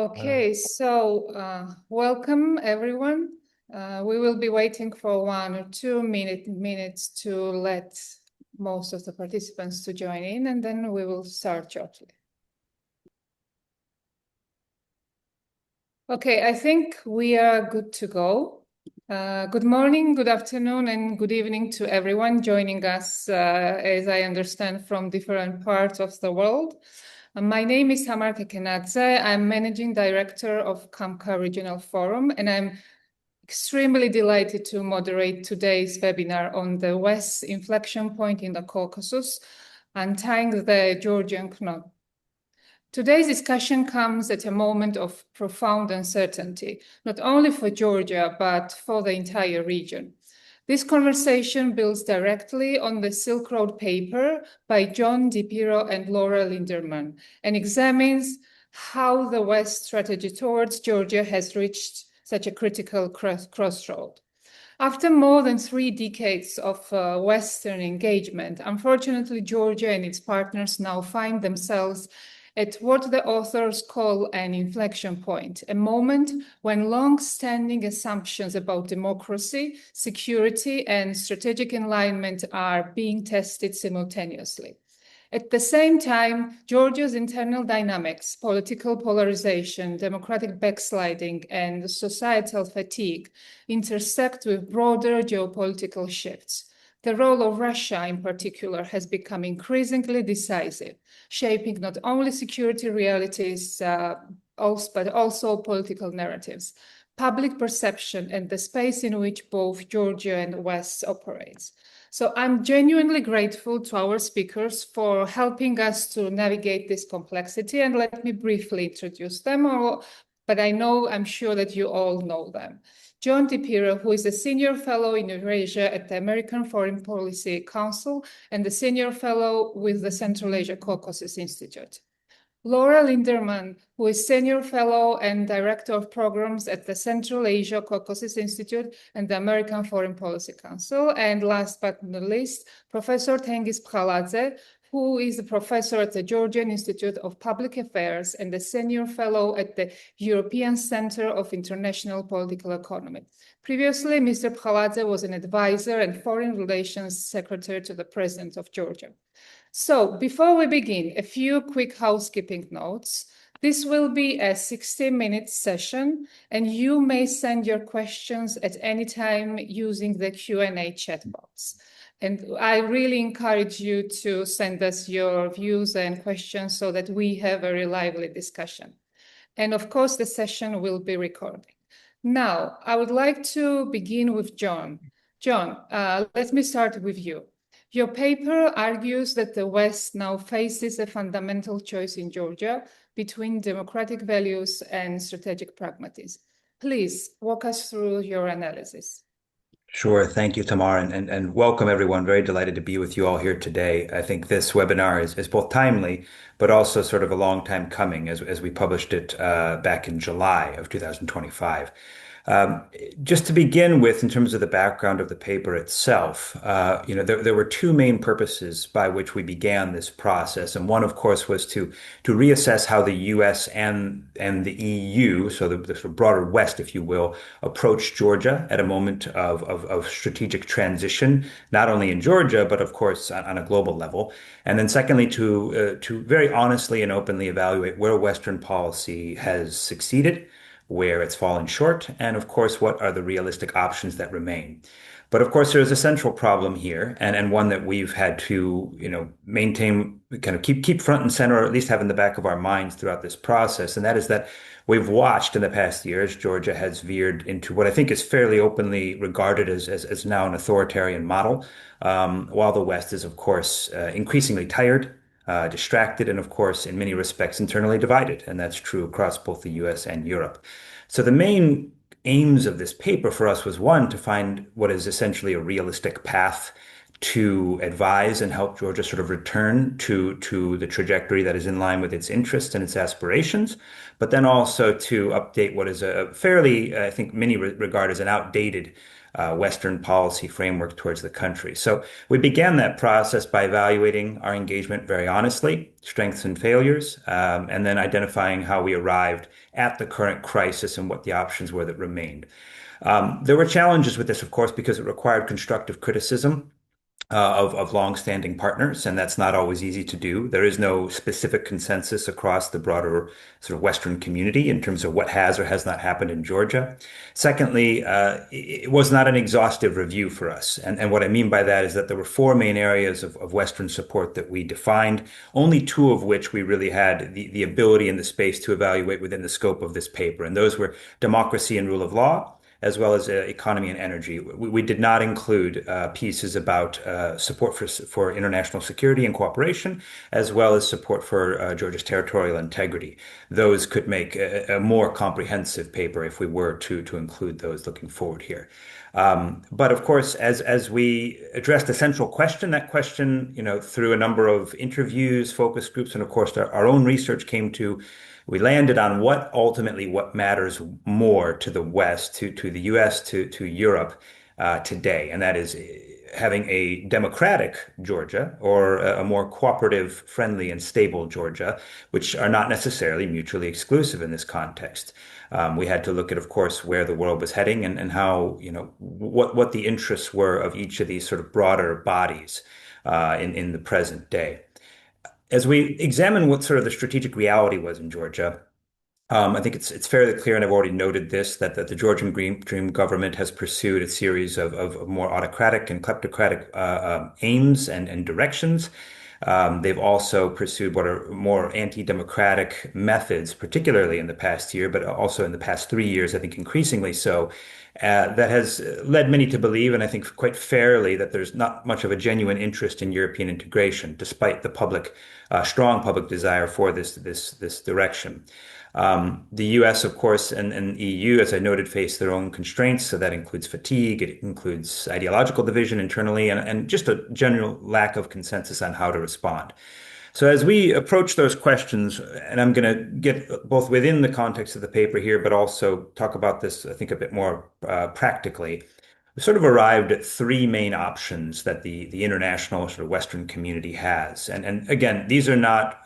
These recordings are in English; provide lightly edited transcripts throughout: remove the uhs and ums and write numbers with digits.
Okay, so welcome everyone. We will be waiting for 1 or 2 minutes to let most of the participants to join in, and then we will start shortly. Okay, I think we are good to go. Good morning, good afternoon, and good evening to everyone joining us, as I understand, from different parts of the world. My name is Tamar Kekenadze. I'm Managing Director of CAMCA Regional Forum, and I'm extremely delighted to moderate today's webinar on the West's inflection point in the Caucasus, Untying the Georgian Knot. Today's discussion comes at a moment of profound uncertainty, not only for Georgia, but for the entire region. This conversation builds directly on the Silk Road paper by John DiPiero and Laura Linderman and examines how the West's strategy towards Georgia has reached such a critical crossroad. After more than 3 decades of Western engagement, unfortunately, Georgia and its partners now find themselves at what the authors call an inflection point, a moment when long-standing assumptions about democracy, security, and strategic alignment are being tested simultaneously. At the same time, Georgia's internal dynamics, political polarization, democratic backsliding, and societal fatigue intersect with broader geopolitical shifts. The role of Russia, in particular, has become increasingly decisive, shaping not only security realities, but also political narratives, public perception, and the space in which both Georgia and the West operates. So I'm genuinely grateful to our speakers for helping us to navigate this complexity, and let me briefly introduce them, but I'm sure that you all know them. John DiPiero, who is a Senior Fellow in Eurasia at the American Foreign Policy Council and the Senior Fellow with the Central Asia-Caucasus Institute. Laura Linderman, who is Senior Fellow and Director of Programs at the Central Asia-Caucasus Institute and the American Foreign Policy Council. And last but not least, Professor Tengiz Pkhaladze, who is a professor at the Georgian Institute of Public Affairs and a Senior Fellow at the European Center of International Political Economy. Previously, Mr. Pkhaladze was an advisor and Foreign Relations Secretary to the President of Georgia. So before we begin, a few quick housekeeping notes. This will be a 60-minute session, and you may send your questions at any time using the Q&A chat box. And I really encourage you to send us your views and questions so that we have a lively discussion. And of course, the session will be recorded. Now, I would like to begin with John. John, let me start with you. Your paper argues that the West now faces a fundamental choice in Georgia between democratic values and strategic pragmatism. Please walk us through your analysis. Sure. Thank you, Tamar, and welcome everyone. Very delighted to be with you all here today. I think this webinar is both timely, but also sort of a long time coming as we published it back in July of 2025. Just to begin with, in terms of the background of the paper itself, there were 2 main purposes by which we began this process. And one, of course, was to reassess how the US and the EU, so the sort of broader West, if you will, approached Georgia at a moment of strategic transition, not only in Georgia, but of course on a global level. And then secondly, to very honestly and openly evaluate where Western policy has succeeded, where it's fallen short, and of course, what are the realistic options that remain. But of course, there is a central problem here, and one that we've had to, maintain, kind of keep front and center, or at least have in the back of our minds throughout this process, and that is that we've watched in the past years, Georgia has veered into what I think is fairly openly regarded as now an authoritarian model, while the West is, of course, increasingly tired, distracted, and of course, in many respects, internally divided. And that's true across both the US and Europe. So the main aims of this paper for us was, one, to find what is essentially a realistic path to advise and help Georgia sort of return to the trajectory that is in line with its interests and its aspirations, but then also to update what is a fairly, I think many regard as an outdated Western policy framework towards the country. So we began that process by evaluating our engagement very honestly, strengths and failures, and then identifying how we arrived at the current crisis and what the options were that remained. There were challenges with this, of course, because it required constructive criticism of longstanding partners, and that's not always easy to do. There is no specific consensus across the broader sort of Western community in terms of what has or has not happened in Georgia. Secondly, it was not an exhaustive review for us. And what I mean by that is that there were four main areas of Western support that we defined, only two of which we really had the ability and the space to evaluate within the scope of this paper. And those were democracy and rule of law, as well as economy and energy. We did not include pieces about support for international security and cooperation, as well as support for Georgia's territorial integrity. Those could make a more comprehensive paper if we were to include those looking forward here. But of course, as we addressed a central question, that question, through a number of interviews, focus groups, and of course our own research we landed on what matters more to the West, to the US, to Europe today, and that is having a democratic Georgia or a more cooperative, friendly, and stable Georgia, which are not necessarily mutually exclusive in this context. We had to look at, of course, where the world was heading and how, what the interests were of each of these sort of broader bodies in the present day. As we examine what sort of the strategic reality was in Georgia, I think it's fairly clear, and I've already noted this, that the Georgian Dream government has pursued a series of more autocratic and kleptocratic aims and directions. They've also pursued what are more anti-democratic methods, particularly in the past year, but also in the past 3 years, I think increasingly so. That has led many to believe, and I think quite fairly, that there's not much of a genuine interest in European integration, despite the strong public desire for this direction. The US, of course, and EU, as I noted, face their own constraints. So that includes fatigue, it includes ideological division internally, and just a general lack of consensus on how to respond. So as we approach those questions, and I'm going to get both within the context of the paper here, but also talk about this, I think, a bit more practically, we sort of arrived at three main options that the international sort of Western community has. And again, these are not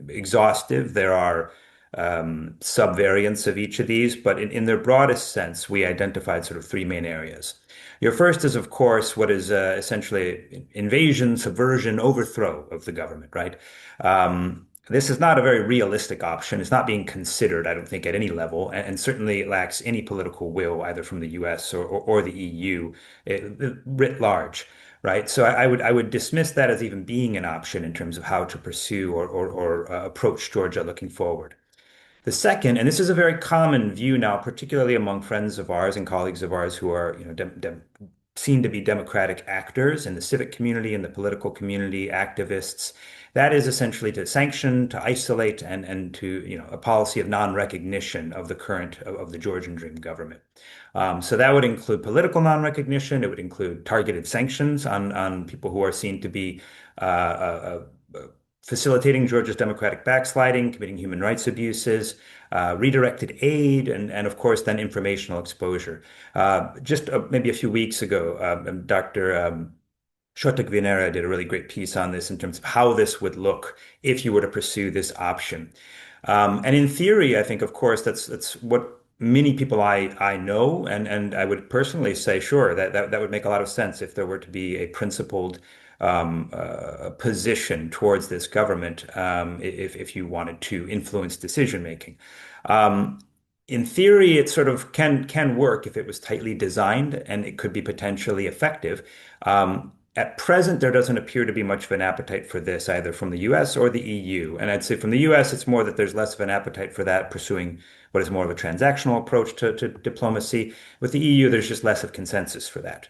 exhaustive. There are subvariants of each of these, but in their broadest sense, we identified sort of three main areas. Your first is, of course, what is essentially invasion, subversion, overthrow of the government, right? This is not a very realistic option. It's not being considered, I don't think, at any level, and certainly it lacks any political will, either from the US or the EU, writ large, right? So I would dismiss that as even being an option in terms of how to pursue or approach Georgia looking forward. The second, and this is a very common view now, particularly among friends of ours and colleagues of ours who are, seen to be democratic actors in the civic community and the political community, activists. That is essentially to sanction, to isolate, and to, a policy of non-recognition of the Georgian Dream government. So that would include political non-recognition. It would include targeted sanctions on people who are seen to be facilitating Georgia's democratic backsliding, committing human rights abuses, redirected aid, and of course, then informational exposure. Just maybe a few weeks ago, Dr. Shotek did a really great piece on this in terms of how this would look if you were to pursue this option. And in theory, I think, of course, that's what many people I know, and I would personally say, sure, that would make a lot of sense if there were to be a principled position towards this government, if you wanted to influence decision making. In theory, it sort of can work if it was tightly designed, and it could be potentially effective. At present, there doesn't appear to be much of an appetite for this, either from the US or the EU. And I'd say from the US, it's more that there's less of an appetite for that, pursuing what is more of a transactional approach to diplomacy. With the EU, there's just less of consensus for that.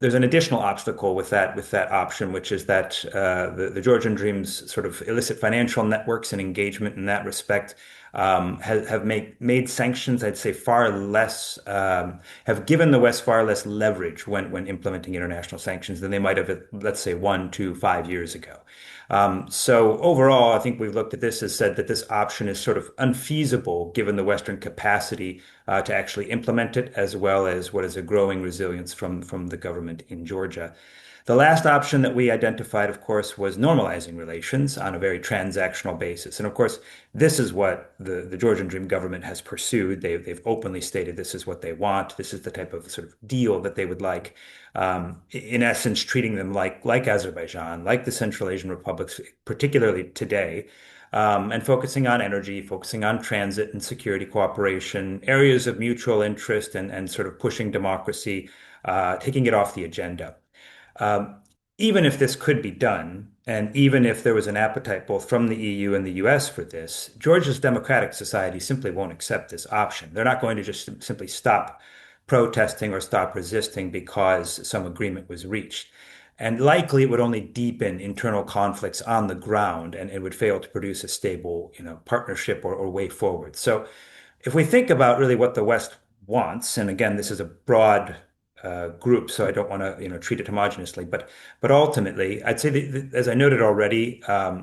There's an additional obstacle with that option, which is that the Georgian Dream's sort of illicit financial networks and engagement in that respect have made sanctions, I'd say, far less, have given the West far less leverage when implementing international sanctions than they might have, let's say, 1 to 5 years ago. So overall, I think we've looked at this as said that this option is sort of unfeasible given the Western capacity to actually implement it, as well as what is a growing resilience from the government in Georgia. The last option that we identified, of course, was normalizing relations on a very transactional basis. And of course, this is what the Georgian Dream government has pursued. They've openly stated this is what they want. This is the type of sort of deal that they would like. In essence, treating them like Azerbaijan, like the Central Asian republics, particularly today, and focusing on energy, focusing on transit and security cooperation, areas of mutual interest, and sort of pushing democracy, taking it off the agenda. Um, Even if this could be done, and even if there was an appetite both from the EU and the US for this, Georgia's democratic society simply won't accept this option. They're not going to just simply stop protesting or stop resisting because some agreement was reached. And likely it would only deepen internal conflicts on the ground and it would fail to produce a stable, partnership or way forward. So if we think about really what the West wants, and again, this is a broad group, so I don't want to, treat it homogeneously, but ultimately, I'd say that, as I noted already,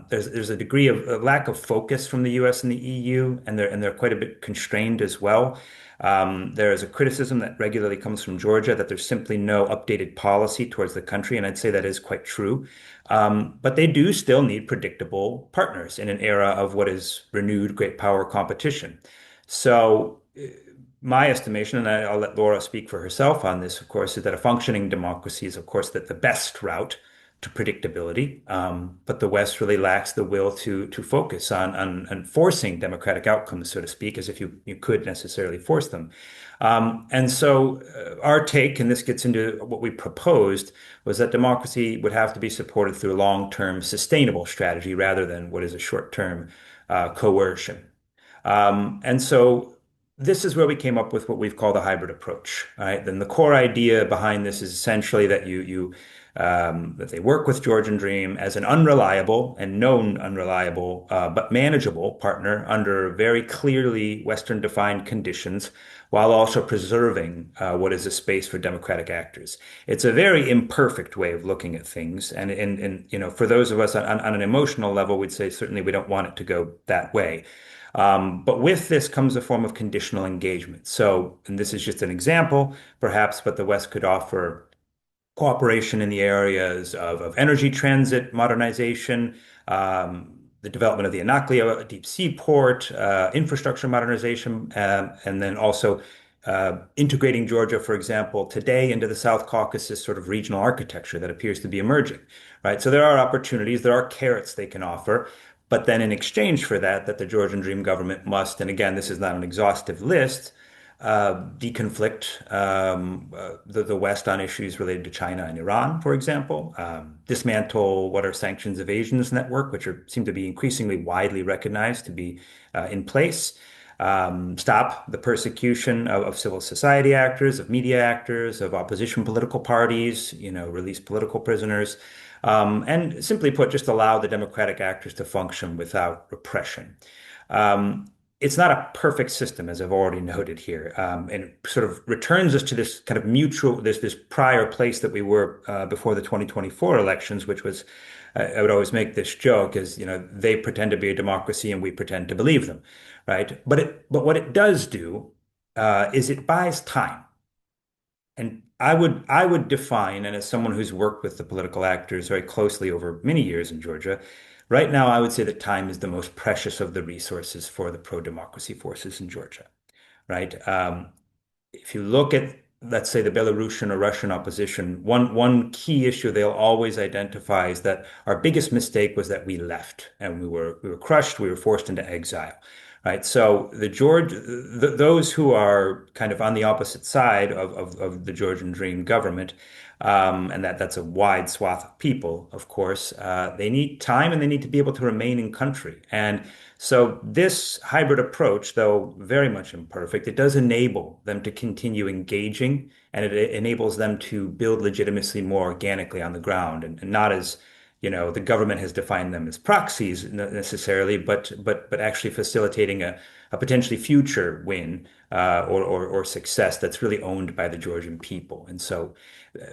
there's a degree of a lack of focus from the U.S. and the EU, and they're quite a bit constrained as well. There is a criticism that regularly comes from Georgia that there's simply no updated policy towards the country, and I'd say that is quite true. But they do still need predictable partners in an era of what is renewed great power competition. So, my estimation, and I'll let Laura speak for herself on this, of course, is that a functioning democracy is, of course, the best route to predictability. But the West really lacks the will to focus on enforcing democratic outcomes, so to speak, as if you could necessarily force them. And so our take, and this gets into what we proposed, was that democracy would have to be supported through a long-term sustainable strategy rather than what is a short-term coercion. And so this is where we came up with what we've called a hybrid approach, right? Then the core idea behind this is essentially that that they work with Georgian Dream as an unreliable and known unreliable, but manageable partner under very clearly Western defined conditions, while also preserving what is a space for democratic actors. It's a very imperfect way of looking at things, and for those of us on an emotional level, we'd say certainly we don't want it to go that way. But with this comes a form of conditional engagement. So, and this is just an example, perhaps, but the West could offer cooperation in the areas of energy transit modernization, the development of the Anaklia deep sea port, infrastructure modernization, and then also integrating Georgia, for example, today into the South Caucasus sort of regional architecture that appears to be emerging, right? So there are opportunities, there are carrots they can offer. But then in exchange for that, the Georgian Dream government must, and again, this is not an exhaustive list, deconflict the West on issues related to China and Iran, for example, dismantle what are sanctions evasions network, which seem to be increasingly widely recognized to be in place, stop the persecution of civil society actors, of media actors, of opposition political parties, release political prisoners. And simply put, just allow the democratic actors to function without repression. It's not a perfect system, as I've already noted here, and it sort of returns us to this kind of mutual, this prior place that we were before the 2024 elections, which was, I would always make this joke, is they pretend to be a democracy and we pretend to believe them, right? But what it does do is it buys time. And I would define, and as someone who's worked with the political actors very closely over many years in Georgia, right now I would say that time is the most precious of the resources for the pro-democracy forces in Georgia, right? If you look at, let's say, the Belarusian or Russian opposition, one key issue they'll always identify is that our biggest mistake was that we left and we were crushed, we were forced into exile. Right. So those who are kind of on the opposite side of the Georgian Dream government, and that's a wide swath of people, of course, they need time and they need to be able to remain in country. And so this hybrid approach, though very much imperfect, it does enable them to continue engaging and it enables them to build legitimacy more organically on the ground and not as the government has defined them as proxies necessarily, but actually facilitating a potentially future win or success that's really owned by the Georgian people. And so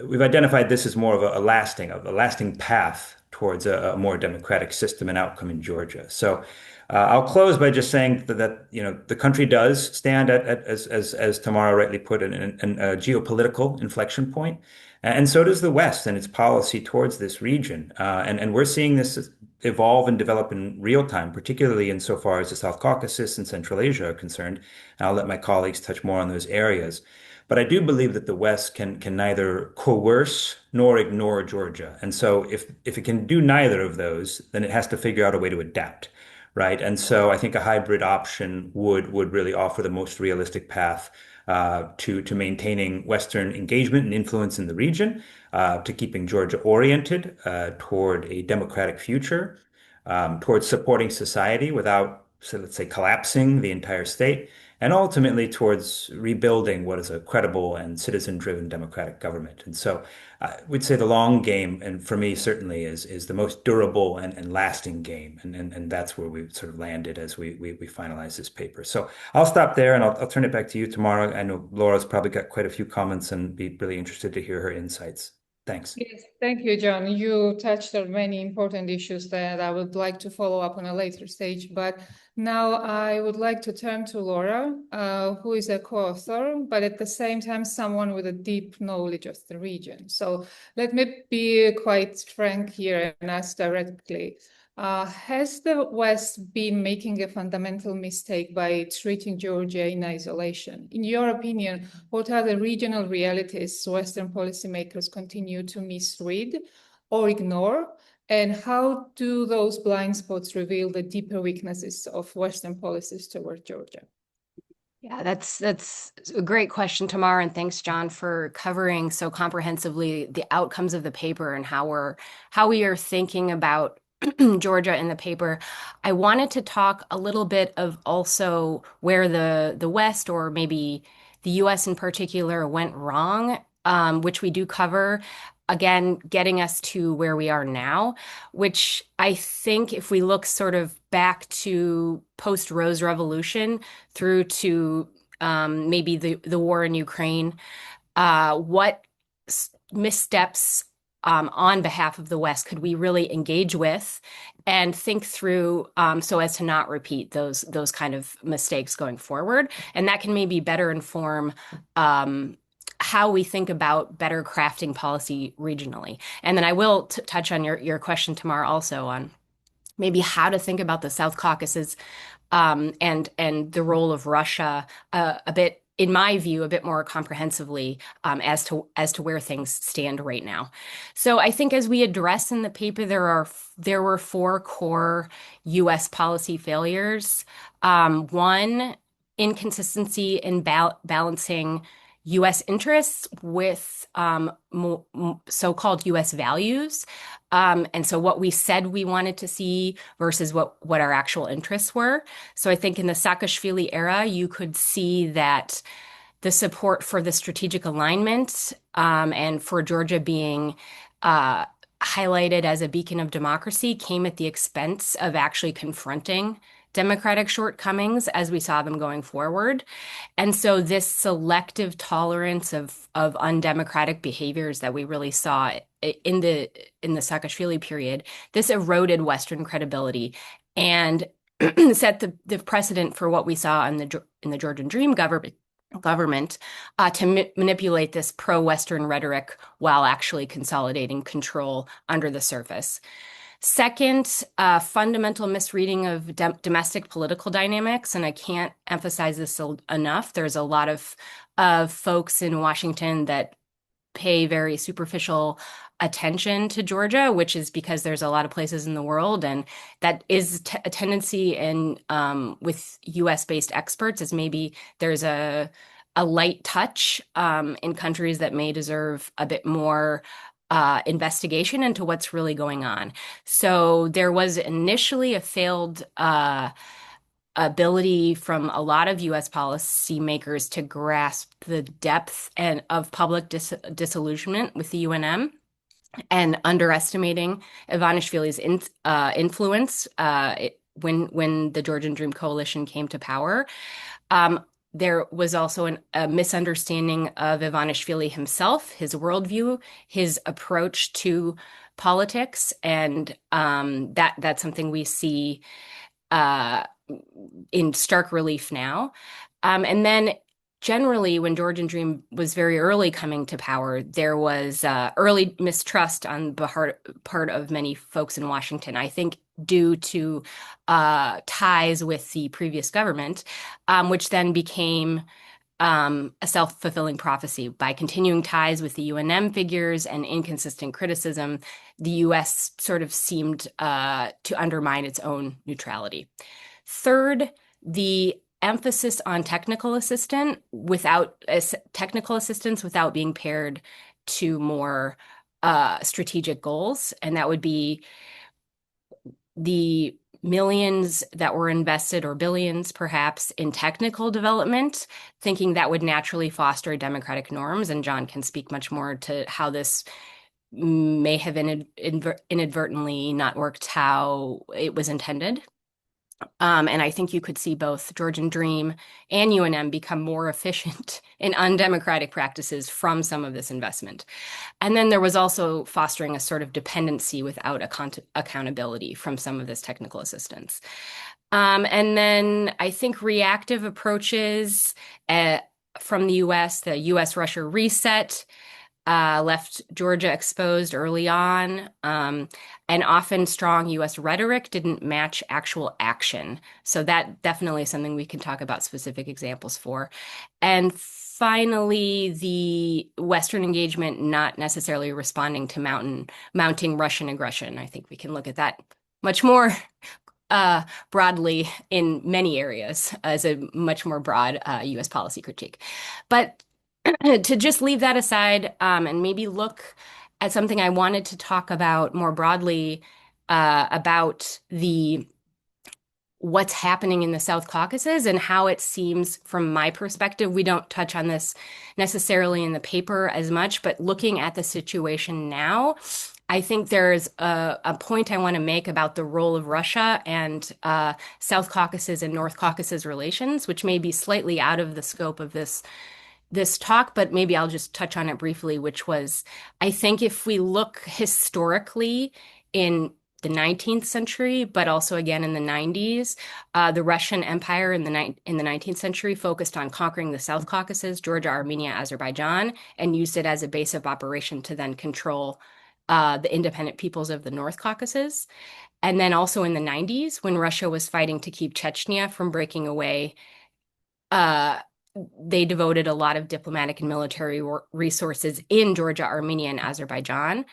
we've identified this as more of a lasting path towards a more democratic system and outcome in Georgia. So I'll close by just saying that the country does stand as Tamara rightly put, a geopolitical inflection point, and so does the West and its policy towards this region. And we're seeing this evolve and develop in real time, particularly insofar as the South Caucasus and Central Asia are concerned. And I'll let my colleagues touch more on those areas. But I do believe that the West can neither coerce nor ignore Georgia. And so if it can do neither of those, then it has to figure out a way to adapt, right? And so I think a hybrid option would really offer the most realistic path to maintaining Western engagement and influence in the region, to keeping Georgia oriented toward a democratic future, towards supporting society without, so let's say, collapsing the entire state, and ultimately towards rebuilding what is a credible and citizen-driven democratic government. And so we'd say the long game, and for me certainly is the most durable and lasting game. And that's where we've sort of landed as we finalize this paper. So I'll stop there and I'll turn it back to you tomorrow. I know Laura's probably got quite a few comments and be really interested to hear her insights. Thanks. Yes, thank you, John. You touched on many important issues that I would like to follow up on a later stage, but now I would like to turn to Laura, who is a co-author, but at the same time, someone with a deep knowledge of the region. So let me be quite frank here and ask directly. Has the West been making a fundamental mistake by treating Georgia in isolation? In your opinion, what are the regional realities Western policymakers continue to misread or ignore? And how do those blind spots reveal the deeper weaknesses of Western policies toward Georgia? Yeah, that's a great question, Tamar, and thanks, John, for covering so comprehensively the outcomes of the paper and how we are thinking about Georgia in the paper. I wanted to talk a little bit of also where the West, or maybe the US in particular, went wrong, which we do cover. Again, getting us to where we are now, which I think if we look sort of back to post-Rose Revolution through to maybe the war in Ukraine, what missteps on behalf of the West could we really engage with and think through so as to not repeat those kind of mistakes going forward? And that can maybe better inform how we think about better crafting policy regionally. And then I will touch on your question, Tamar, also on maybe how to think about the South Caucasus and the role of Russia a bit, in my view, a bit more comprehensively as to where things stand right now. So I think as we address in the paper, there were four core U.S. policy failures. One, inconsistency in balancing U.S. interests with so-called U.S. values. And so what we said we wanted to see versus what our actual interests were. So I think in the Saakashvili era, you could see that the support for the strategic alignment and for Georgia being highlighted as a beacon of democracy came at the expense of actually confronting democratic shortcomings as we saw them going forward. And so this selective tolerance of undemocratic behaviors that we really saw in the Saakashvili period, this eroded Western credibility and set the precedent for what we saw in the Georgian Dream government to manipulate this pro-Western rhetoric while actually consolidating control under the surface. Second, fundamental misreading of domestic political dynamics, and I can't emphasize this enough. There's a lot of folks in Washington that pay very superficial attention to Georgia, which is because there's a lot of places in the world, and that is a tendency in with U.S.-based experts, is maybe there's a light touch in countries that may deserve a bit more investigation into what's really going on. So there was initially a failed ability from a lot of U.S. policymakers to grasp the depth of public disillusionment with the UNM. and underestimating Ivanishvili's influence when the Georgian Dream Coalition came to power. There was also a misunderstanding of Ivanishvili himself, his worldview, his approach to politics, and that's something we see uh, in stark relief now. And then generally, when Georgian Dream was very early coming to power, there was early mistrust on the part of many folks in Washington, I think due to ties with the previous government, which then became a self-fulfilling prophecy. By continuing ties with the UNM figures and inconsistent criticism, the US sort of seemed to undermine its own neutrality. Third, the emphasis on technical assistance without being paired to more strategic goals, and that would be the millions that were invested, or billions perhaps, in technical development, thinking that would naturally foster democratic norms. And John can speak much more to how this may have inadvertently not worked how it was intended. And I think you could see both Georgian Dream and UNM become more efficient in undemocratic practices from some of this investment. And then there was also fostering a sort of dependency without accountability from some of this technical assistance. And then I think reactive approaches from the US, the US-Russia reset, left Georgia exposed early on, and often strong U.S. rhetoric didn't match actual action. So that definitely is something we can talk about specific examples for. And finally, the Western engagement not necessarily responding to mounting Russian aggression. I think we can look at that much more broadly in many areas as a much more broad U.S. policy critique. But to just leave that aside and maybe look at something I wanted to talk about more broadly about what's happening in the South Caucasus and how it seems, from my perspective, we don't touch on this necessarily in the paper as much, but looking at the situation now, I think there's a point I want to make about the role of Russia and South Caucasus and North Caucasus relations, which may be slightly out of the scope of this talk, but maybe I'll just touch on it briefly, which was, I think if we look historically in the 19th century, but also again in the 90s, the Russian Empire in the 19th century focused on conquering the South Caucasus, Georgia, Armenia, Azerbaijan, and used it as a base of operation to then control the independent peoples of the North Caucasus. And then also in the 90s, when Russia was fighting to keep Chechnya from breaking away, they devoted a lot of diplomatic and military resources in Georgia, Armenia, and Azerbaijan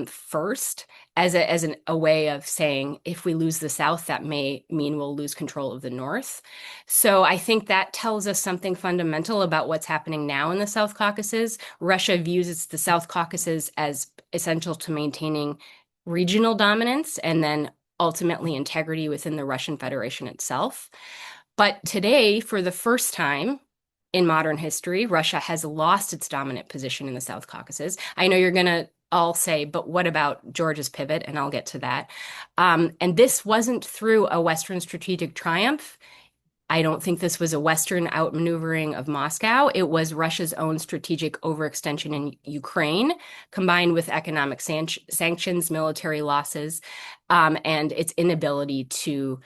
first, as a way of saying, if we lose the South, that may mean we'll lose control of the North. So I think that tells us something fundamental about what's happening now in the South Caucasus. Russia views the South Caucasus as essential to maintaining regional dominance and then ultimately integrity within the Russian Federation itself. But today, for the first time in modern history, Russia has lost its dominant position in the South Caucasus. I know you're going to all say, but what about Georgia's pivot? And I'll get to that. And this wasn't through a Western strategic triumph. I don't think this was a Western outmaneuvering of Moscow. It was Russia's own strategic overextension in Ukraine, combined with economic sanctions, military losses, and its inability to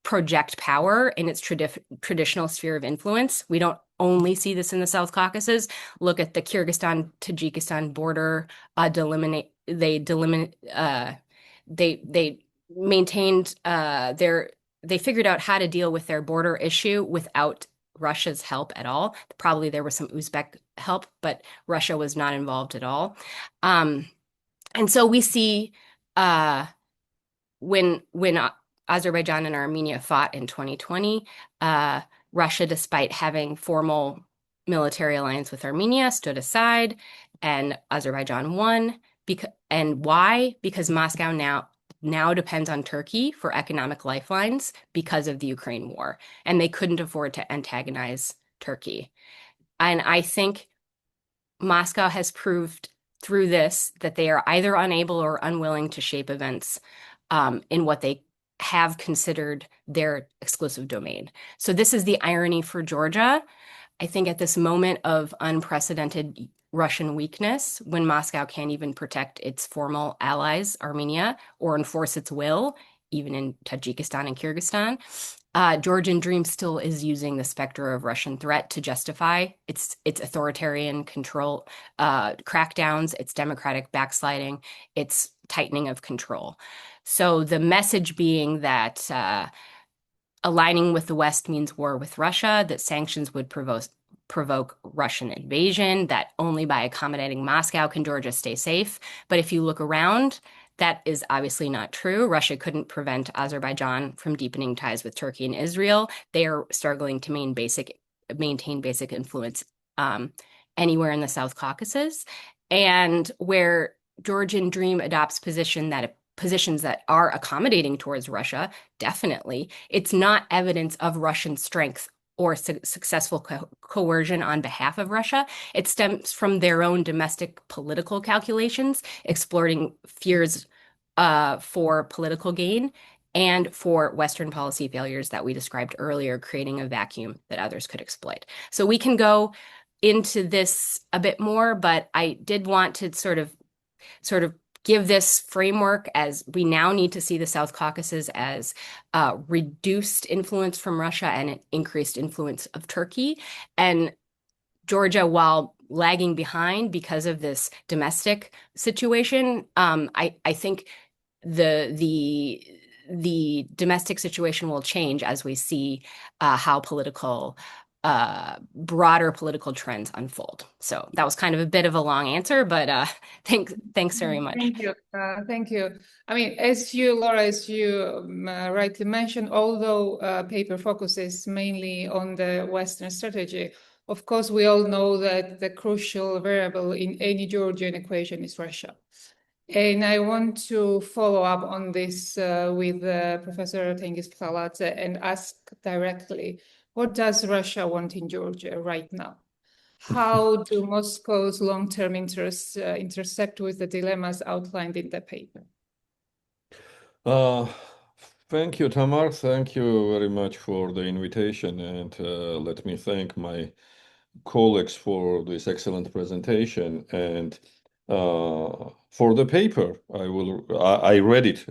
project power in its traditional sphere of influence. We don't only see this in the South Caucasus. Look at the Kyrgyzstan-Tajikistan border. They figured out how to deal with their border issue without Russia's help at all. Probably there was some Uzbek help, but Russia was not involved at all. And so we see when Azerbaijan and Armenia fought in 2020, Russia, despite having formal military alliance with Armenia, stood aside, and Azerbaijan won. And why? Because Moscow now depends on Turkey for economic lifelines because of the Ukraine war, and they couldn't afford to antagonize Turkey. And I think Moscow has proved through this that they are either unable or unwilling to shape events in what they have considered their exclusive domain. So this is the irony for Georgia. I think at this moment of unprecedented Russian weakness, when Moscow can't even protect its formal allies, Armenia, or enforce its will, even in Tajikistan and Kyrgyzstan, Georgian Dream still is using the specter of Russian threat to justify its authoritarian control, crackdowns, its democratic backsliding, its tightening of control. So the message being that aligning with the West means war with Russia, that sanctions would provoke Russian invasion, that only by accommodating Moscow can Georgia stay safe. But if you look around, that is obviously not true. Russia couldn't prevent Azerbaijan from deepening ties with Turkey and Israel. They are struggling to maintain basic influence anywhere in the South Caucasus. And where Georgian Dream adopts positions that are accommodating towards Russia, definitely, it's not evidence of Russian strength or successful coercion on behalf of Russia. It stems from their own domestic political calculations, exploiting fears for political gain and for Western policy failures that we described earlier, creating a vacuum that others could exploit. So we can go into this a bit more, but I did want to sort of give this framework, as we now need to see the South Caucasus as reduced influence from Russia and an increased influence of Turkey. And Georgia, while lagging behind because of this domestic situation, I think the domestic situation will change as we see how broader political trends unfold. So that was kind of a bit of a long answer, but thanks very much. Thank you. Thank you. I mean, Laura, as you rightly mentioned, although paper focuses mainly on the Western strategy, of course, we all know that the crucial variable in any Georgian equation is Russia. And I want to follow up on this with Professor Tengiz Palatze and ask directly, what does Russia want in Georgia right now? How do Moscow's long-term interests intersect with the dilemmas outlined in the paper? Thank you, Tamar. Thank you very much for the invitation. And let me thank my colleagues for this excellent presentation. And for the paper, I read it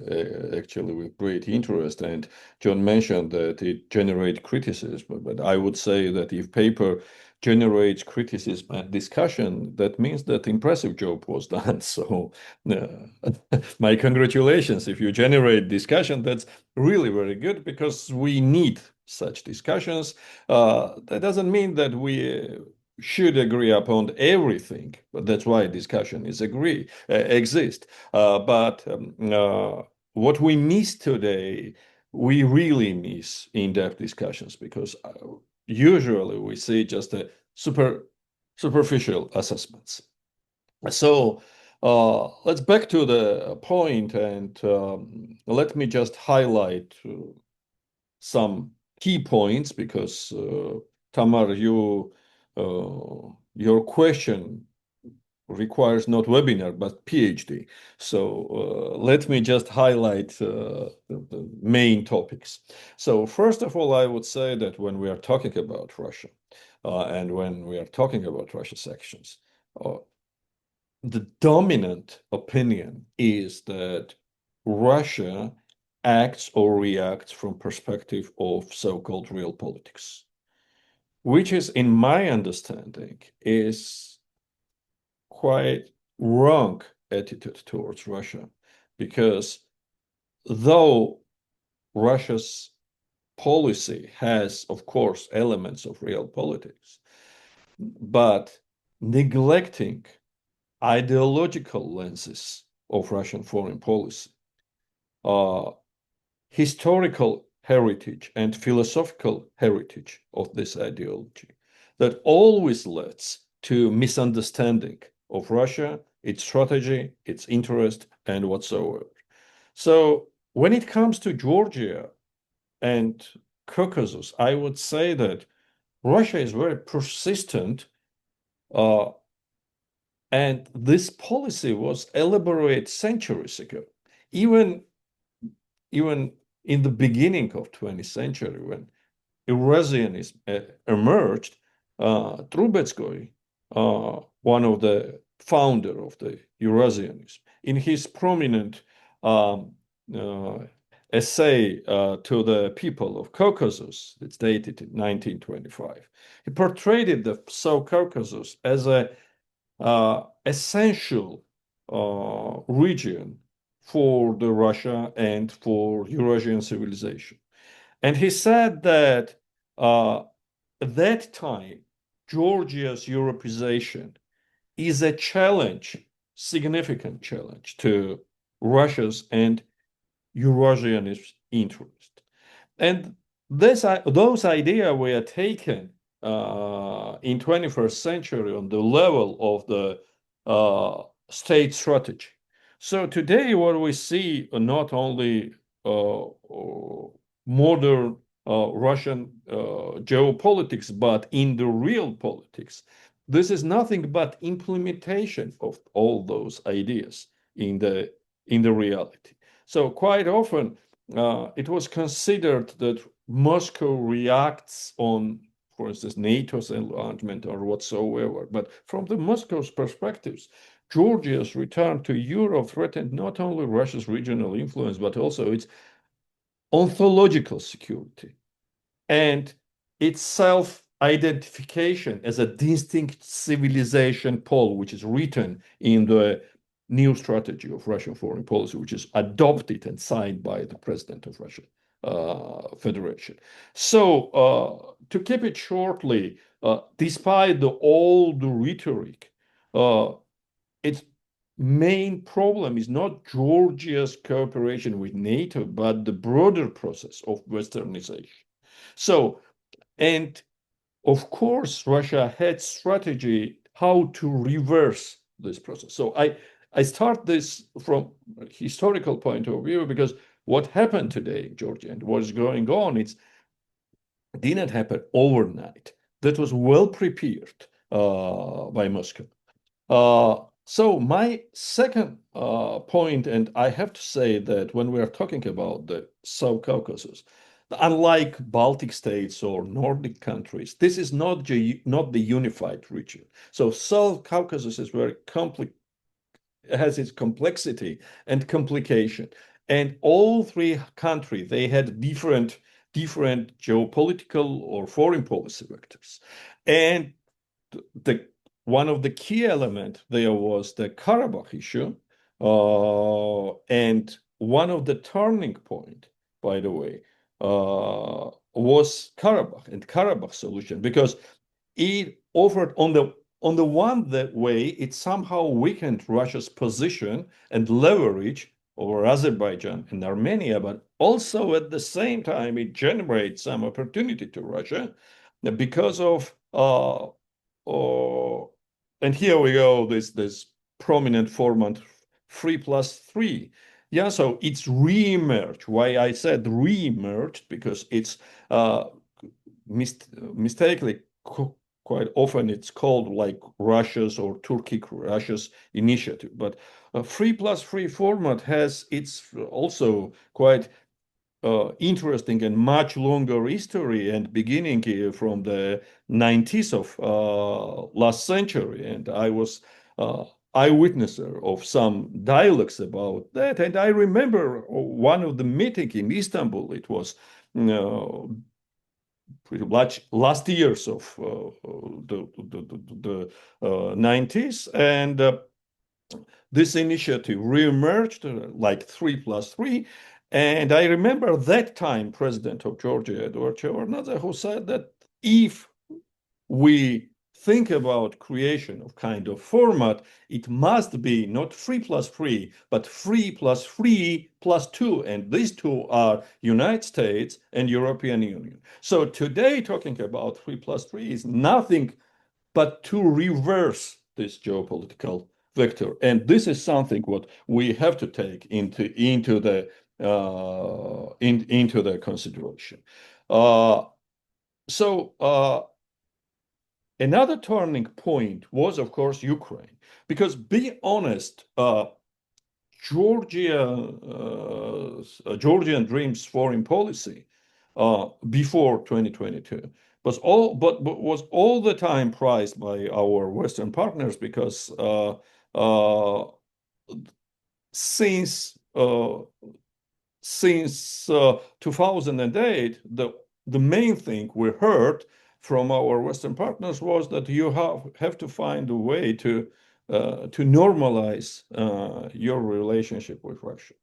actually with great interest. And John mentioned that it generates criticism, but I would say that if paper generates criticism and discussion, that means that impressive job was done. So my congratulations. If you generate discussion, that's really very good, because we need such discussions. That doesn't mean that we should agree upon everything, but that's why discussion exists. But what we miss today, we really miss in-depth discussions, because usually we see just a superficial assessments. So let's back to the point, and let me just highlight some key points, because Tamar, your question requires not webinar but PhD. So let me just highlight the main topics. So first of all, I would say that when we are talking about Russia and when we are talking about Russia sanctions, the dominant opinion is that Russia acts or reacts from perspective of so-called real politics, which is, in my understanding, is quite wrong attitude towards Russia, because though Russia's policy has, of course, elements of real politics, but neglecting ideological lenses of Russian foreign policy, historical heritage and philosophical heritage of this ideology, that always leads to misunderstanding of Russia, its strategy, its interest, and whatsoever. So when it comes to Georgia and Caucasus, I would say that Russia is very persistent And this policy was elaborated centuries ago. Even in the beginning of 20th century, when Eurasianism emerged, Trubetskoy, one of the founder of the Eurasianism, in his prominent essay to the people of Caucasus, it's dated in 1925, he portrayed the South Caucasus as a essential region for the Russia and for Eurasian civilization. And he said that at that time, Georgia's Europeization is a challenge, significant challenge to Russia's and Eurasianist interest. And those ideas were taken in 21st century on the level of the state strategy. So today what we see are not only modern Russian geopolitics, but in the real politics, this is nothing but implementation of all those ideas in the reality. So quite often it was considered that Moscow reacts on, for instance, NATO's enlargement or whatsoever. But from the Moscow's perspectives, Georgia's return to Europe threatened not only Russia's regional influence, but also its ontological security and its self-identification as a distinct civilization pole, which is written in the new strategy of Russian foreign policy, which is adopted and signed by the president of Russia Federation. So to keep it shortly, despite the old rhetoric, its main problem is not Georgia's cooperation with NATO, but the broader process of Westernization. So, and of course, Russia had strategy how to reverse this process. So I start this from a historical point of view because what happened today in Georgia and what is going on, it didn't happen overnight. That was well prepared by Moscow. So my second point, and I have to say that when we are talking about the South Caucasus, unlike Baltic states or Nordic countries, this is not the unified region. So South Caucasus is very complex, has its complexity and complication. And all three countries, they had different geopolitical or foreign policy vectors. And one of the key elements there was the Karabakh issue. And one of the turning point, by the way, was Karabakh and Karabakh solution, because it offered on the one way, it somehow weakened Russia's position and leverage over Azerbaijan and Armenia, but also at the same time, it generates some opportunity to Russia because of, and here we go, this prominent format 3+3. Yeah, so it's re-emerged. Why I said re-emerged, because it's mistakenly quite often it's called like Russia's or Russia's initiative. But 3+3 format has its also quite interesting and much longer history and beginning from the 90s of last century. And I was eyewitness of some dialogues about that. And I remember one of the meetings in Istanbul, it was pretty much last years of the 90s. And this initiative reemerged like 3+3. And I remember that time, President of Georgia, Eduard Shevardnadze, who said that if we think about creation of kind of format, it must be not 3+3, but 3+3+2. And these two are United States and European Union. So today, talking about 3+3 is nothing but to reverse this geopolitical vector. And this is something what we have to take into the another turning point was, of course, Ukraine. Because be honest, Georgian Dream's foreign policy before 2022 was all the time prized by our Western partners because since 2008, the main thing we heard from our Western partners was that you have to find a way to normalize your relationship with Russia.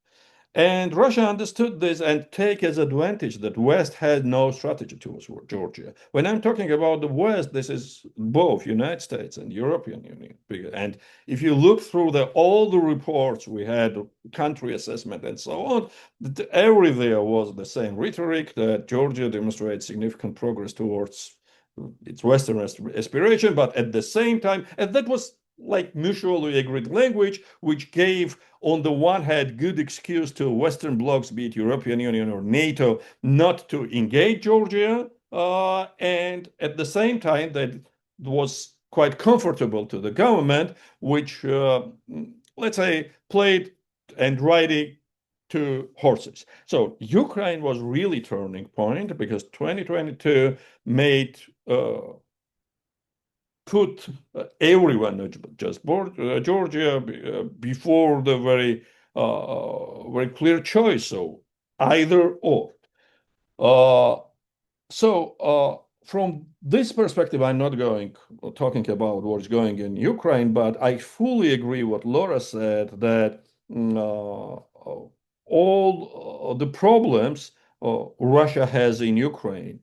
And Russia understood this and take as advantage that West had no strategy towards Georgia. When I'm talking about the West, this is both United States and European Union. And if you look through all the reports we had, country assessment and so on, everywhere was the same rhetoric that Georgia demonstrates significant progress towards its Western aspiration, but at the same time, and that was like mutually agreed language, which gave, on the one hand, good excuse to Western blocs, be it European Union or NATO, not to engage Georgia, and at the same time, that was quite comfortable to the government, which, let's say, played and riding two horses. So Ukraine was really turning point because 2022 made put everyone, not just Georgia, before the very clear choice. So either or. From this perspective, I'm not talking about what's going in Ukraine, but I fully agree what Laura said that all the problems Russia has in Ukraine,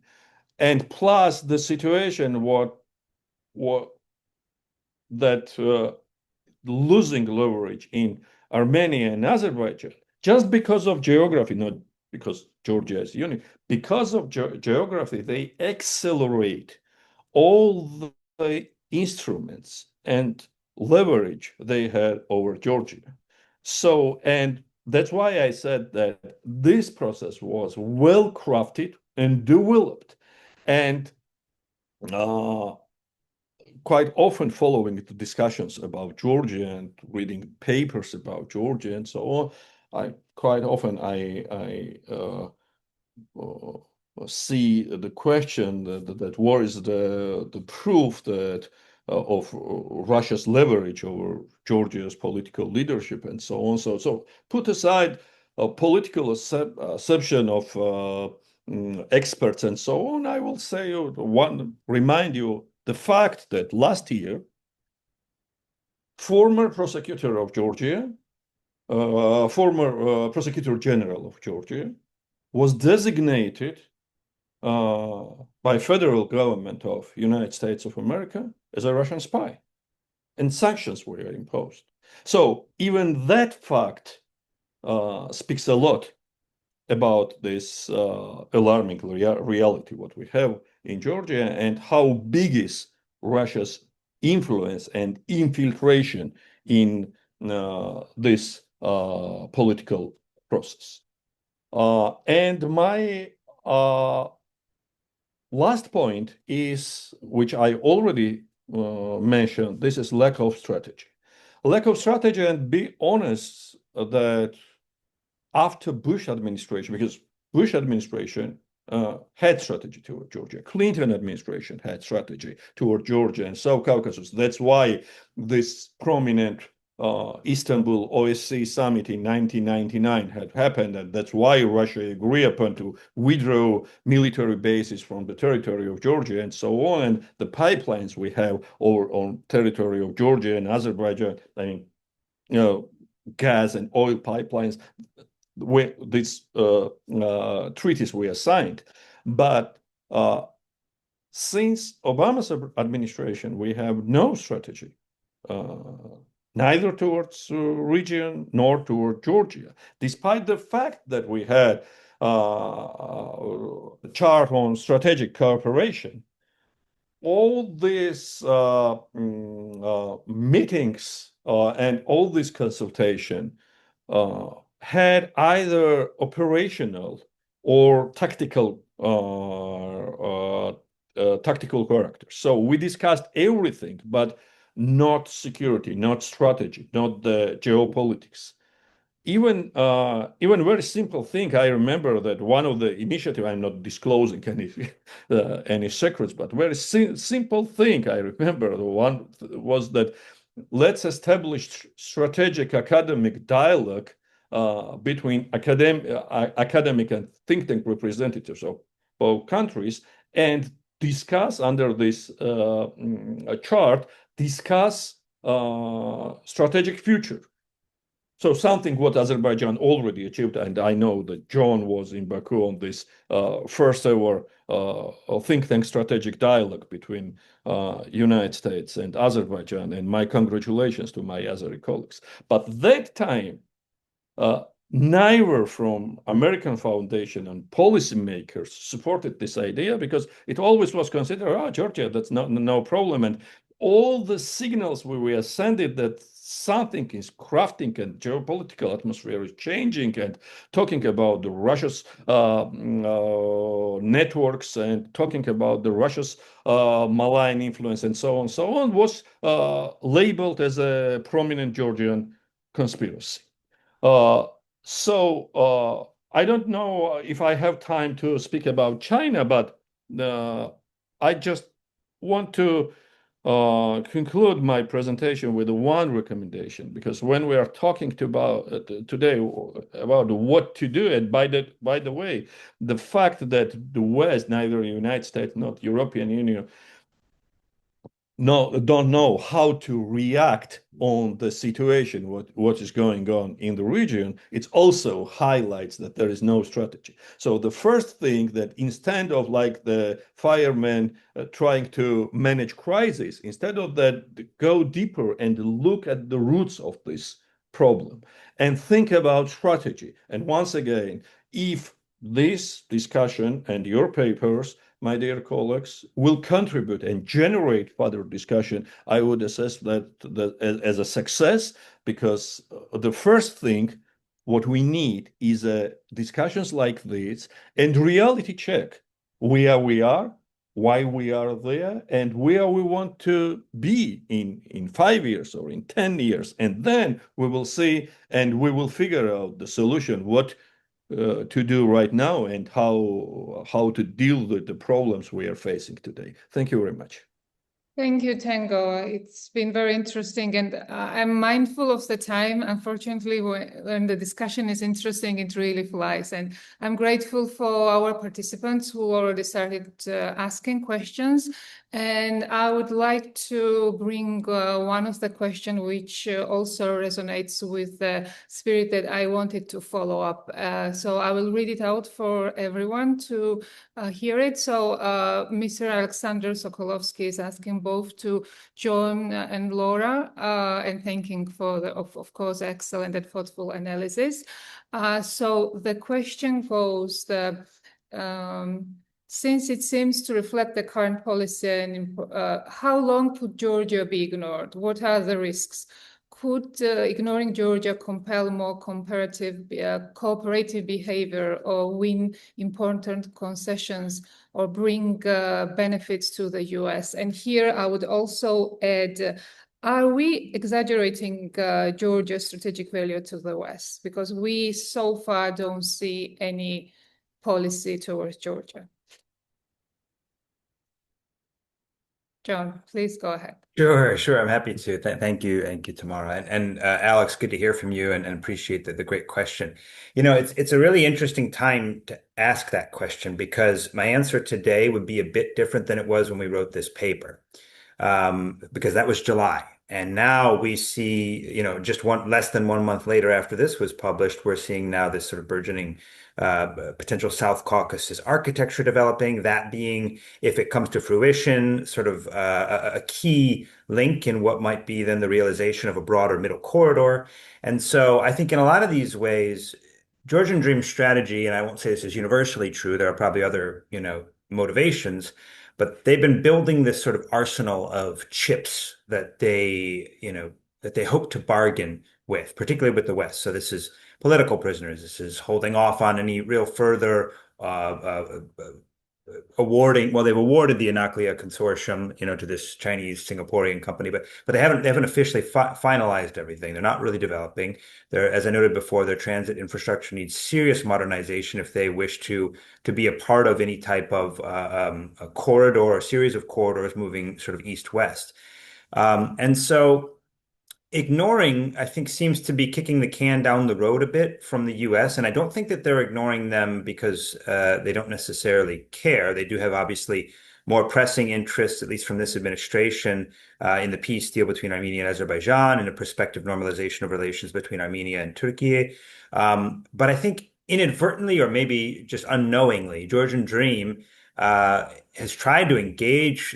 and plus the situation that losing leverage in Armenia and Azerbaijan, just because of geography, not because Georgia is unique, because of geography, they accelerate all the instruments and leverage they had over Georgia. So, and that's why I said that this process was well crafted and developed. And quite often following the discussions about Georgia and reading papers about Georgia and so on, I see the question that what is the proof that of Russia's leverage over Georgia's political leadership and so on. So put aside a political assumption of experts and so on. I will say remind you the fact that last year, former prosecutor of Georgia, former prosecutor general of Georgia, was designated by federal government of United States of America as a Russian spy, and sanctions were imposed. So even that fact speaks a lot about this alarming reality what we have in Georgia and how big is Russia's influence and infiltration in this political process. And my last point is, which I already mentioned, this is lack of strategy. Lack of strategy, and be honest that after Bush administration, because Bush administration had strategy toward Georgia, Clinton administration had strategy toward Georgia and South Caucasus. That's why this prominent Istanbul OSCE summit in 1999 had happened, and that's why Russia agreed upon to withdraw military bases from the territory of Georgia and so on. And the pipelines we have on territory of Georgia and Azerbaijan, I mean, gas and oil pipelines, where these treaties were signed. But since Obama's administration, we have no strategy, neither towards region nor toward Georgia, despite the fact that we had a chart on strategic cooperation. All these meetings and all this consultation had either operational or tactical tactical character. So we discussed everything, but not security, not strategy, not the geopolitics. Even very simple thing. I remember that one of the initiative. I'm not disclosing any secrets, but very simple thing. I remember the one was that let's establish strategic academic dialogue between academic and think tank representatives of both countries and discuss under this chart, discuss strategic future. So something what Azerbaijan already achieved, and I know that John was in Baku on this first ever think tank strategic dialogue between United States and Azerbaijan, and my congratulations to my Azeri colleagues. But that time, neither from American Foundation and policymakers supported this idea because it always was considered, Georgia, that's no problem. And all the signals we were sending that something is crafting and geopolitical atmosphere is changing and talking about the Russia's networks and talking about the Russia's malign influence and so on was labeled as a prominent Georgian conspiracy. So I don't know if I have time to speak about China, but I just want to conclude my presentation with one recommendation, because when we are talking today about what to do, and by the way, the fact that the West, neither the United States nor European Union, don't know how to react on the situation, what is going on in the region, it also highlights that there is no strategy. So the first thing that instead of like the firemen trying to manage crisis, instead of that, go deeper and look at the roots of this problem and think about strategy. And once again, if this discussion and your papers, my dear colleagues, will contribute and generate further discussion, I would assess that as a success, because the first thing what we need is discussions like this and reality check where we are, why we are there, and where we want to be in 5 years or in 10 years. And then we will see and we will figure out the solution, what to do right now and how to deal with the problems we are facing today. Thank you very much. Thank you, Tango. It's been very interesting, and I'm mindful of the time. Unfortunately, when the discussion is interesting, it really flies. And I'm grateful for our participants who already started asking questions. And I would like to bring one of the questions which also resonates with the spirit that I wanted to follow up. So I will read it out for everyone to hear it. So Mr. Alexander Sokolovsky is asking both to John and Laura and thanking for the, of course, excellent and thoughtful analysis. So the question goes, since it seems to reflect the current policy, and how long could Georgia be ignored? What are the risks? Could ignoring Georgia compel more cooperative behavior, or win important concessions, or bring benefits to the US? And here I would also add, are we exaggerating Georgia's strategic value to the West? Because we so far don't see any policy towards Georgia. John, please go ahead. Sure. I'm happy to. Thank you, Tamara. And Alex, good to hear from you, and appreciate the great question. You know, it's a really interesting time to ask that question, because my answer today would be a bit different than it was when we wrote this paper, because that was July. And now we see, you know, just less than 1 month later after this was published, we're seeing now this sort of burgeoning potential South Caucasus architecture developing, that being, if it comes to fruition, sort of a key link in what might be then the realization of a broader middle corridor. And so I think in a lot of these ways, Georgian Dream strategy, and I won't say this is universally true, there are probably other, you know, motivations, but they've been building this sort of arsenal of chips that they, you know, that they hope to bargain with, particularly with the West. So this is political prisoners. This is holding off on any real further they've awarded the Anaklia consortium, to this Chinese Singaporean company, but they haven't officially finalized everything. They're not really developing. As I noted before, their transit infrastructure needs serious modernization if they wish to be a part of any type of a corridor, a series of corridors moving sort of east-west. And so ignoring, I think, seems to be kicking the can down the road a bit from the US. And I don't think that they're ignoring them because they don't necessarily care. They do have obviously more pressing interests, at least from this administration, in the peace deal between Armenia and Azerbaijan and a prospective normalization of relations between Armenia and Turkey. But I think inadvertently, or maybe just unknowingly, Georgian Dream has tried to engage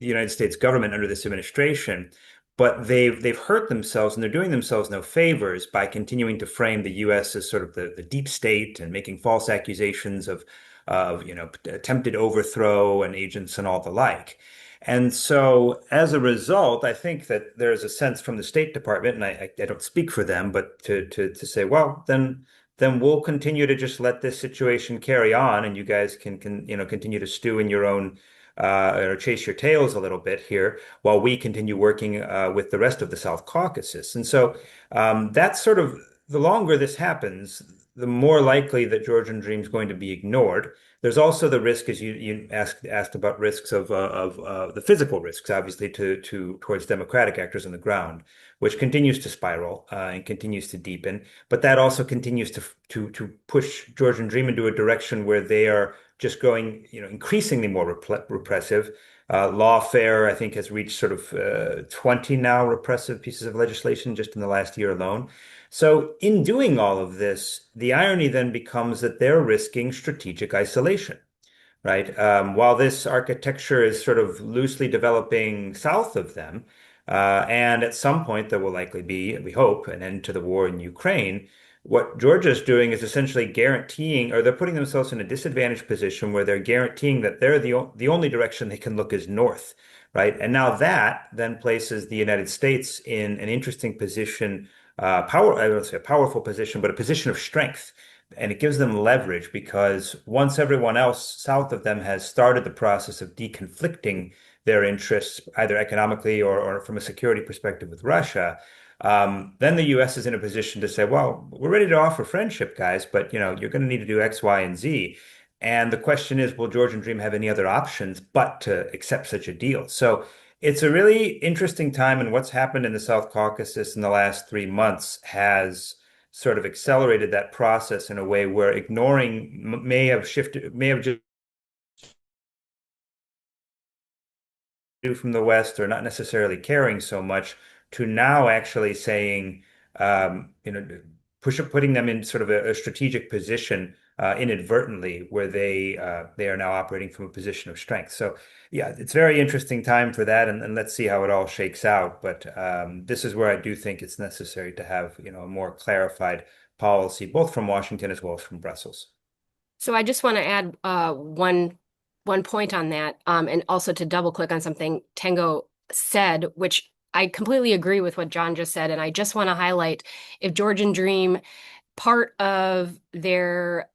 the United States government under this administration, but they've hurt themselves and they're doing themselves no favors by continuing to frame the U.S. as sort of the deep state and making false accusations of attempted overthrow and agents and all the like. And so as a result, I think that there's a sense from the State Department, and I don't speak for them, but to say, well, then we'll continue to just let this situation carry on, and you guys can continue to stew in your own or chase your tails a little bit here while we continue working with the rest of the South Caucasus. And so that's sort of the longer this happens, the more likely that Georgian Dream is going to be ignored. There's also the risk, as you asked about risks of the physical risks, obviously, towards democratic actors on the ground, which continues to spiral and continues to deepen. But that also continues to push Georgian Dream into a direction where they are just growing, increasingly more repressive. Lawfare, I think, has reached sort of 20 now repressive pieces of legislation just in the last year alone. So in doing all of this, the irony then becomes that they're risking strategic isolation, right? While this architecture is sort of loosely developing south of them, and at some point there will likely be, we hope, an end to the war in Ukraine. What Georgia is doing is essentially guaranteeing, or they're putting themselves in a disadvantaged position where they're guaranteeing that they're the only direction they can look is north, right? And now that then places the United States in an interesting position, I don't say a powerful position, but a position of strength. And it gives them leverage because once everyone else south of them has started the process of deconflicting their interests, either economically or from a security perspective with Russia, then the U.S. is in a position to say, well, we're ready to offer friendship, guys, but you're going to need to do X, Y, and Z. And the question is, will Georgian Dream have any other options but to accept such a deal? So it's a really interesting time, and what's happened in the South Caucasus in the last 3 months has sort of accelerated that process in a way where ignoring may have just from the West or not necessarily caring so much to now actually saying, putting them in sort of a strategic position inadvertently where they are now operating from a position of strength. So yeah, it's a very interesting time for that, and let's see how it all shakes out. But this is where I do think it's necessary to have a more clarified policy, both from Washington as well as from Brussels. So I just want to add one point on that, and also to double click on something Tango said, which I completely agree with what John just said. And I just want to highlight, if Georgian Dream, part of their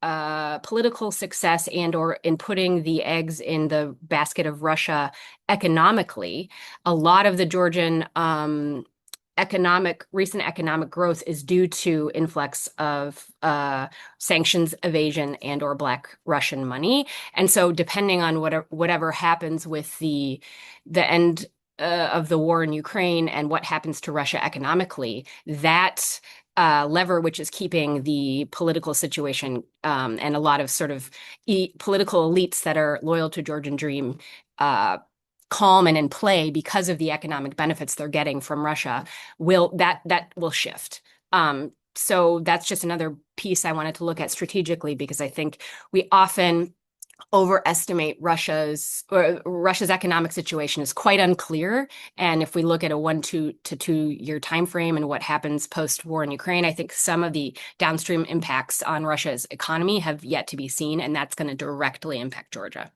political success and or in putting the eggs in the basket of Russia economically, a lot of the Georgian recent economic growth is due to influx of sanctions evasion and or Black Russian money. And so depending on whatever happens with the end of the war in Ukraine and what happens to Russia economically, that lever, which is keeping the political situation and a lot of sort of political elites that are loyal to Georgian Dream calm and in play because of the economic benefits they're getting from Russia, will shift. So that's just another piece I wanted to look at strategically, because I think we often overestimate Russia's economic situation is quite unclear. And if we look at a 1 to 2 year time frame and what happens post-war in Ukraine, I think some of the downstream impacts on Russia's economy have yet to be seen, and that's going to directly impact Georgia.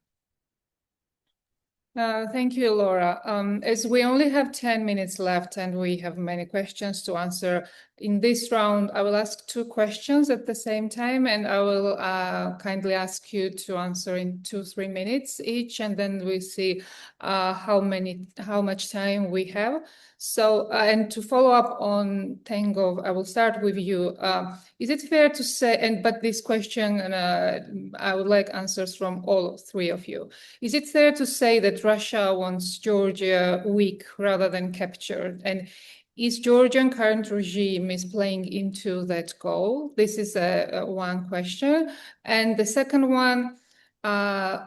Thank you, Laura. As we only have 10 minutes left and we have many questions to answer, In this round, I will ask 2 questions at the same time, and I will kindly ask you to answer in 2-3 minutes each, and then we see how much time we have. So, and to follow up on Tango, I will start with you. Is it fair to say, but this question, I would like answers from all 3 of you. Is it fair to say that Russia wants Georgia weak rather than captured? And is Georgian current regime is playing into that goal? This is one question. And the second one,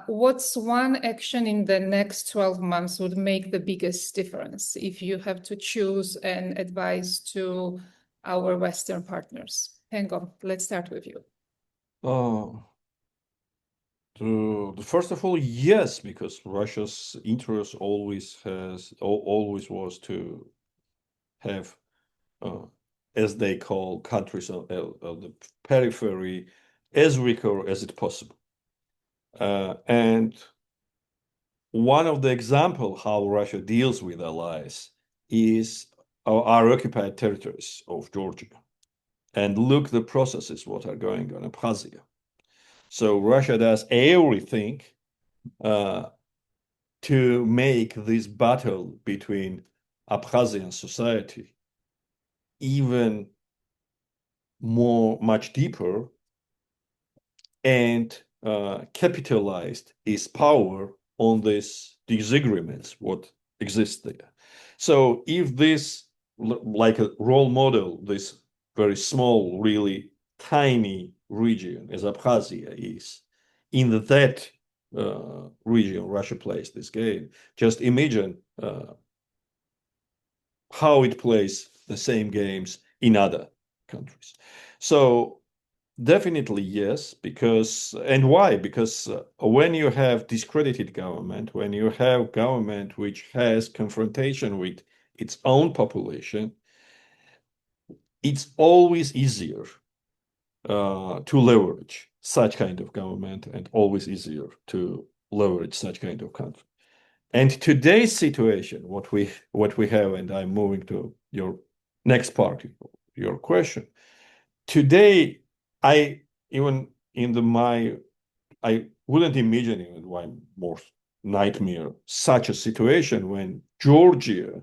what's one action in the next 12 months would make the biggest difference if you have to choose and advise to our Western partners? Tango, let's start with you. First of all, yes, because Russia's interest always was to have, as they call countries on the periphery, as weaker as it possible. And one of the examples how Russia deals with allies is our occupied territories of Georgia. And look the processes what are going on in Abkhazia. So Russia does everything to make this battle between Abkhazian society even much deeper, and capitalized its power on these disagreements what exists there. So if this, like a role model, this very small, really tiny region as Abkhazia is, in that region Russia plays this game, just imagine how it plays the same games in other countries. So definitely yes, because, and why? Because when you have discredited government, when you have government which has confrontation with its own population, it's always easier to leverage such kind of government, and always easier to leverage such kind of country. And today's situation, what we have, and I'm moving to your next part of your question. Today, I wouldn't imagine even my worst nightmare such a situation when Georgia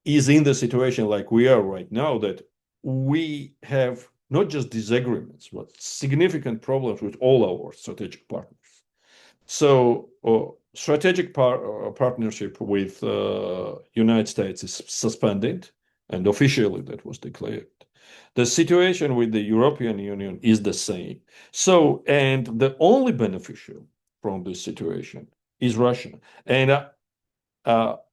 is in the situation like we are right now, that we have not just disagreements, but significant problems with all our strategic partners. So strategic partnership with United States is suspended, and officially that was declared. The situation with the European Union is the same. So, and the only beneficial from this situation is Russia. And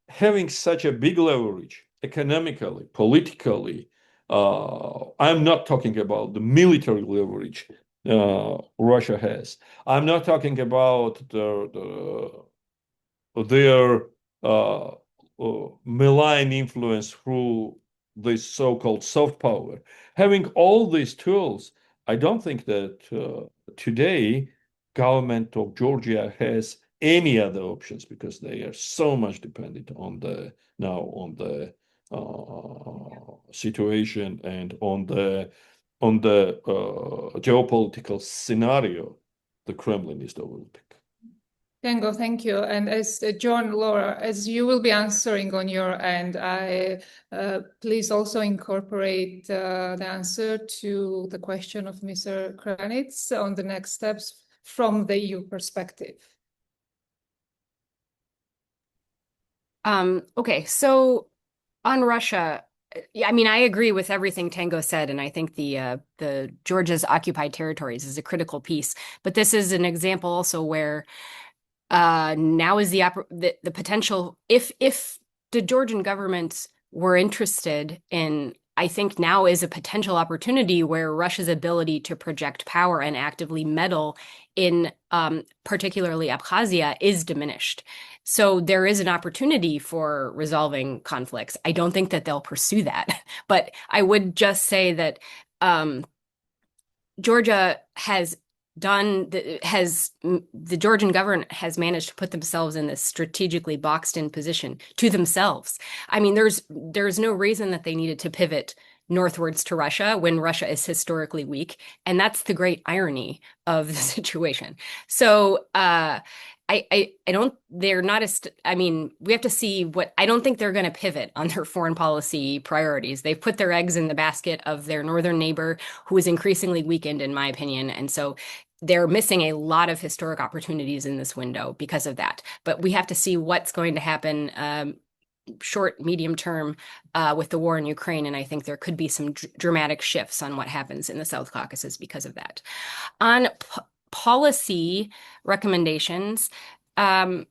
having such a big leverage economically, politically, I'm not talking about the military leverage Russia has. I'm not talking about their malign influence through this so-called soft power. Having all these tools, I don't think that today government of Georgia has any other options, because they are so much dependent on the situation and on the geopolitical scenario the Kremlin is developing. Tango, thank you. And as John, Laura, as you will be answering on your end, please also incorporate the answer to the question of Mr. Kranitz on the next steps from the EU perspective. Okay, so on Russia, I mean, I agree with everything Tango said, and I think the Georgia's occupied territories is a critical piece. But this is an example also where now is the potential, if the Georgian government were interested in, I think now is a potential opportunity where Russia's ability to project power and actively meddle in particularly Abkhazia is diminished. So there is an opportunity for resolving conflicts. I don't think that they'll pursue that, but I would just say that Georgia has the Georgian government has managed to put themselves in this strategically boxed in position to themselves. I mean, there's no reason that they needed to pivot northwards to Russia when Russia is historically weak, and that's the great irony of the situation. So I don't, they're not as, I mean, we have to see I don't think they're going to pivot on their foreign policy priorities. They've put their eggs in the basket of their northern neighbor, who is increasingly weakened, in my opinion. And so they're missing a lot of historic opportunities in this window because of that. But we have to see what's going to happen short, medium term with the war in Ukraine. And I think there could be some dramatic shifts on what happens in the South Caucasus because of that. On policy recommendations, one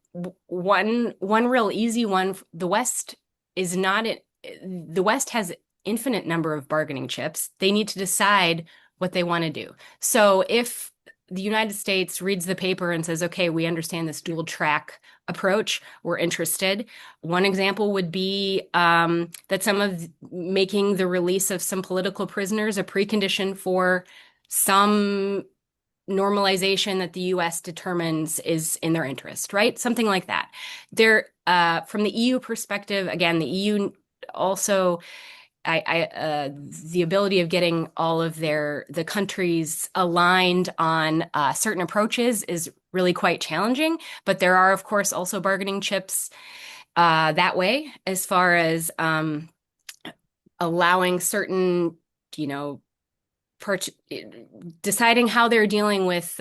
real easy one, the West has infinite number of bargaining chips. They need to decide what they want to do. So if the United States reads the paper and says, okay, we understand this dual track approach, we're interested. One example would be that making the release of some political prisoners a precondition for some normalization that the U.S. determines is in their interest, right? Something like that. From the EU perspective, again, the EU also, the ability of getting all of the countries aligned on certain approaches is really quite challenging. But there are, of course, also bargaining chips that way, as far as allowing certain, deciding how they're dealing with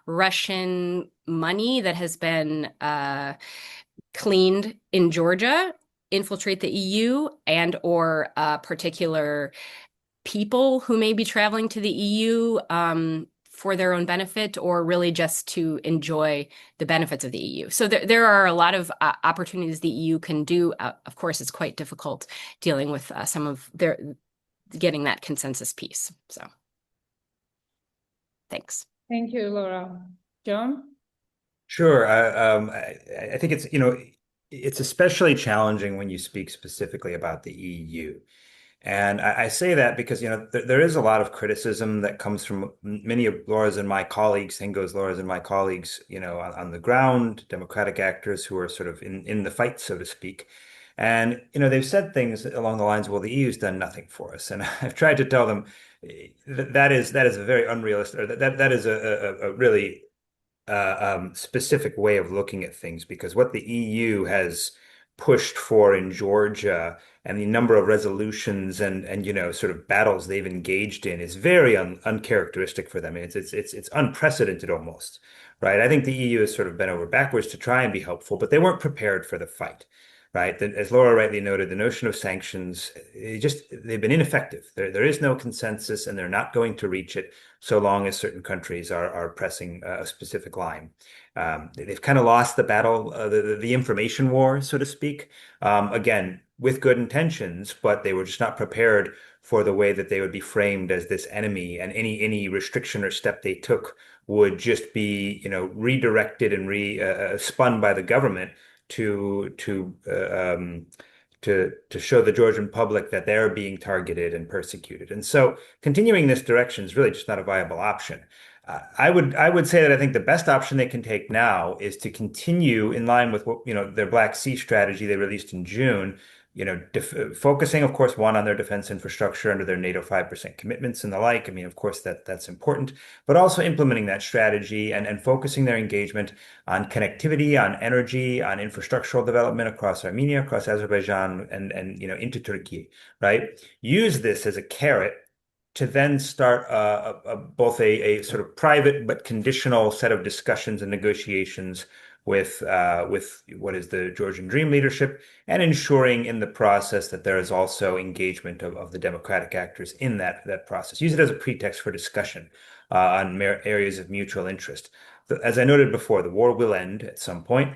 Russian money that has been cleaned in Georgia, infiltrate the EU, and or particular people who may be traveling to the EU for their own benefit, or really just to enjoy the benefits of the EU. So there are a lot of opportunities the EU can do. Of course, it's quite difficult dealing with some of getting that consensus piece. So thanks. Thank you, Laura. John? Sure. I think it's especially challenging when you speak specifically about the EU. And I say that because, there is a lot of criticism that comes from many of Laura's and my colleagues, Laura's and my colleagues, on the ground, democratic actors who are sort of in the fight, so to speak. And, they've said things along the lines, well, the EU's done nothing for us. And I've tried to tell them that is a very unrealistic, or that is a really specific way of looking at things, because what the EU has pushed for in Georgia and the number of resolutions and sort of battles they've engaged in is very uncharacteristic for them. It's unprecedented almost, right? I think the EU has sort of bent over backwards to try and be helpful, but they weren't prepared for the fight. Right. As Laura rightly noted, the notion of sanctions, they've been ineffective. There is no consensus, and they're not going to reach it so long as certain countries are pressing a specific line. They've kind of lost the battle, the information war, so to speak, again, with good intentions, but they were just not prepared for the way that they would be framed as this enemy, and any restriction or step they took would just be, redirected and spun by the government to show the Georgian public that they're being targeted and persecuted. And so continuing this direction is really just not a viable option. I would say that I think the best option they can take now is to continue in line with what, their Black Sea strategy they released in June, focusing, of course, on their defense infrastructure under their NATO 5% commitments and the like. I mean, of course, that's important, but also implementing that strategy and focusing their engagement on connectivity, on energy, on infrastructural development across Armenia, across Azerbaijan, and into Turkey, right? Use this as a carrot to then start both a sort of private but conditional set of discussions and negotiations with what is the Georgian Dream leadership, and ensuring in the process that there is also engagement of the democratic actors in that process. Use it as a pretext for discussion on areas of mutual interest. As I noted before, the war will end at some point.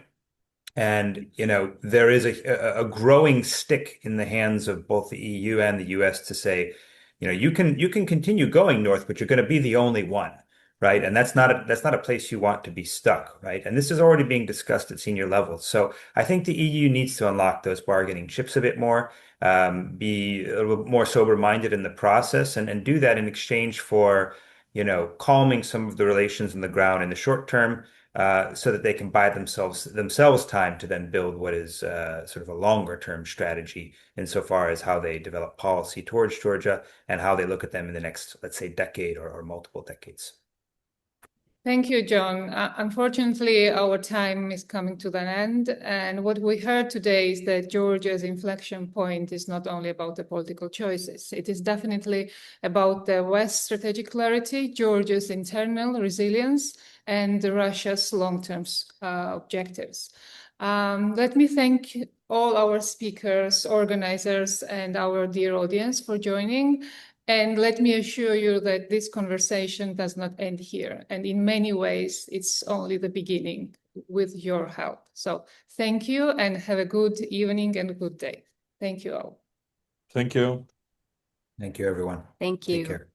And, there is a growing stick in the hands of both the EU and the US to say, you can continue going north, but you're going to be the only one. Right. And that's not a place you want to be stuck. Right. And this is already being discussed at senior levels. So I think the EU needs to unlock those bargaining chips a bit more, be a little more sober minded in the process, and do that in exchange for calming some of the relations on the ground in the short term, so that they can buy themselves time to then build what is sort of a longer term strategy insofar as how they develop policy towards Georgia and how they look at them in the next, let's say, decade or multiple decades. Thank you, John. Unfortunately, our time is coming to an end. And what we heard today is that Georgia's inflection point is not only about the political choices. It is definitely about the West's strategic clarity, Georgia's internal resilience, and Russia's long-term objectives. Let me thank all our speakers, organizers, and our dear audience for joining. And let me assure you that this conversation does not end here. And in many ways, it's only the beginning with your help. So thank you and have a good evening and a good day. Thank you all. Thank you. Thank you, everyone. Thank you. Take care.